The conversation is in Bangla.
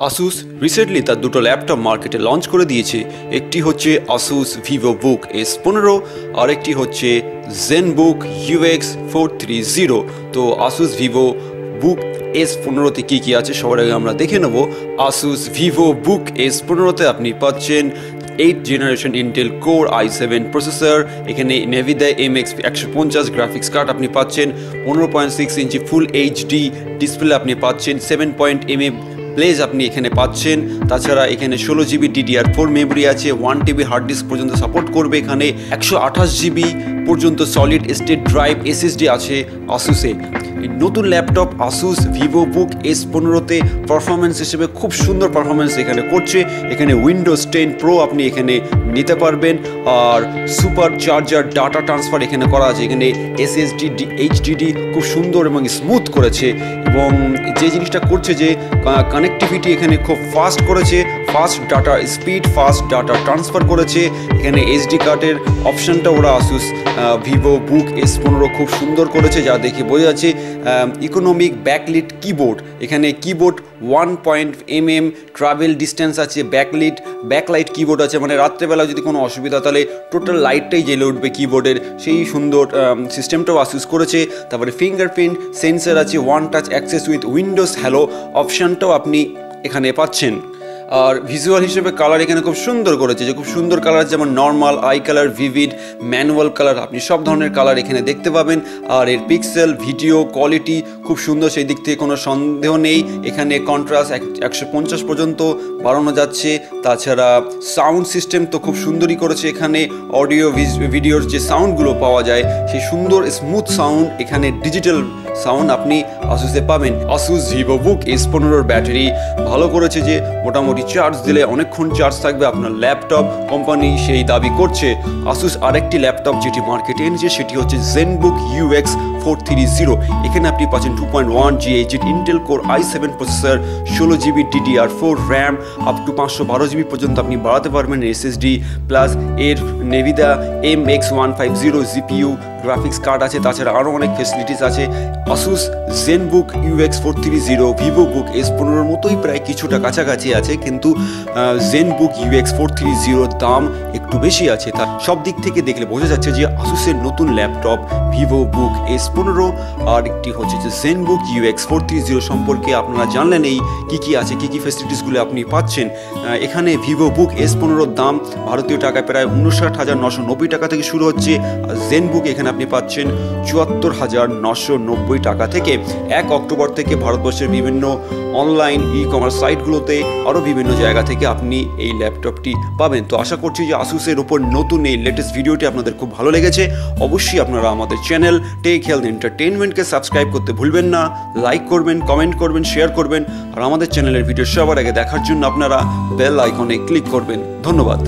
আসুস রিসেন্টলি তার দুটো ল্যাপটপ মার্কেটে লঞ্চ করে দিয়েছে। একটি হচ্ছে আসুস ভিভোবুক S15 আর একটি হচ্ছে জেনবুক UX 430। তো আসুস ভিভোবুক S15 তে কী আছে সবার আগে আমরা দেখে নেব। আসুস ভিভোবুক S15 তে আপনি পাচ্ছেন 8th generation Intel core i7 processor, এখানে নেভিদা MX 150 গ্রাফিক্স কার্ড আপনি পাচ্ছেন, 15.6 ইঞ্চি ফুল HD ডিসপ্লে আপনি পাচ্ছেন, 7.mm প্লেজ আপনি এখানে পাচ্ছেন। তাছাড়া এখানে 16GB DDR4 মেমোরি আছে, 1TB হার্ড ডিস্ক পর্যন্ত সাপোর্ট করবে, এখানে 128GB পর্যন্ত সলিড স্টেট ড্রাইভ SSD আছে আসুসে। নতুন ল্যাপটপ আসুস ভিভোবুক S15 তে পারফরমেন্স হিসেবে খুব সুন্দর পারফরমেন্স এখানে করছে। এখানে উইন্ডোজ 10 প্রো আপনি এখানে নিতে পারবেন, আর সুপার চার্জার ডাটা ট্রান্সফার এখানে করা আছে। এখানে SSD HDD খুব সুন্দর এবং স্মুথ করেছে, এবং যে জিনিসটা করছে যে কানেক্টিভিটি এখানে খুব ফাস্ট করেছে, fast data speed, fast data transfer করেছে। এখানে SD কার্ডের অপশানটা ওরা আসুস ভিভোবুক S15 খুব সুন্দর করেছে, যা দেখে বোঝা যাচ্ছে। ইকোনমিক ব্যাকলিট কিবোর্ড, এখানে কিবোর্ড 1.mm ট্রাভেল ডিস্টেন্স আছে, ব্যাকলাইট কিবোর্ড আছে, মানে রাত্রেবেলা যদি কোনো অসুবিধা তাহলে টোটাল লাইটটাই জ্বেলে উঠবে কিবোর্ডের, সেই সুন্দর সিস্টেমটাও আসুস করেছে। তারপরে ফিঙ্গারপ্রিন্ট সেন্সার আছে, one touch access with Windows Hello অপশানটাও আপনি এখানে পাচ্ছেন। আর ভিজুয়াল হিসেবে কালার এখানে খুব সুন্দর করেছে, যে খুব সুন্দর কালার, যেমন normal, I colour, vivid, manual colour, আপনি সব ধরনের কালার এখানে দেখতে পাবেন। আর এর পিক্সেল ভিডিও কোয়ালিটি খুব সুন্দর, সেই দিক থেকে কোনো সন্দেহ নেই। এখানে কন্ট্রাস্ট 150 পর্যন্ত বাড়ানো যাচ্ছে। তাছাড়া সাউন্ড সিস্টেম তো খুব সুন্দরই করেছে, এখানে অডিও ভিডিওর যে সাউন্ডগুলো পাওয়া যায় সেই সুন্দর স্মুথ সাউন্ড, এখানে ডিজিটাল সাউন্ড আপনি আসুসে পাবেন। আসুস ভিভোবুক S15 ব্যাটারি ভালো করেছে, যে মোটামুটি চার্জ দিলে অনেকক্ষণ চার্জ থাকবে আপনার ল্যাপটপ, কোম্পানি সেই দাবি করছে। আসুস আরেকটি ল্যাপটপ যেটি মার্কেটে এনেছে সেটি হচ্ছে জেনবুক UX 430। এখানে আপনি পাচ্ছেন 2.1 GHz Intel core i7 processor, 16GB DDR4 RAM, up to 512GB পর্যন্ত আপনি বাড়াতে পারবেন SSD, প্লাস এর নেভিদা MX 150 GPU গ্রাফিক্স কার্ড আছে। তাছাড়া আরও অনেক ফেসিলিটিস আছে। Asus ZenBook UX 430 VivoBook S15 মতোই প্রায় কিছুটা কাছাকাছি আছে, কিন্তু জেনবুক UX 430 দাম একটু বেশি আছে। তা সব দিক থেকে দেখলে বোঝা যাচ্ছে যে আসুসের নতুন ল্যাপটপ ভিভোবুক S15 আর একটি হচ্ছে যে জেনবুক UX 430 সম্পর্কে আপনারা জানলেন এই কী আছে, কী ফেসিলিটিসগুলো আপনি পাচ্ছেন। এখানে ভিভোবুক S15 দাম ভারতীয় টাকায় প্রায় 59,990 টাকা থেকে শুরু হচ্ছে। জেনবুক এখানে আপনি পাচ্ছেন 74,990 টাকা থেকে। 1 অক্টোবর থেকে ভারতবর্ষের বিভিন্ন অনলাইন কমার্স সাইটগুলোতে আরও বিভিন্ন জায়গা থেকে আপনি এই ল্যাপটপটি পাবেন। তো আশা করছি যে আসুসের ওপর নতুন এই লেটেস্ট ভিডিওটি আপনাদের খুব ভালো লেগেছে। অবশ্যই আপনারা আমাদের চ্যানেল টেক হেলথ এন্টারটেনমেন্টকে সাবস্ক্রাইব করতে ভুলবেন না, লাইক করবেন, কমেন্ট করবেন, শেয়ার করবেন, আর আমাদের চ্যানেলের ভিডিও সবার আগে দেখার জন্য আপনারা বেল আইকনে ক্লিক করবেন। ধন্যবাদ।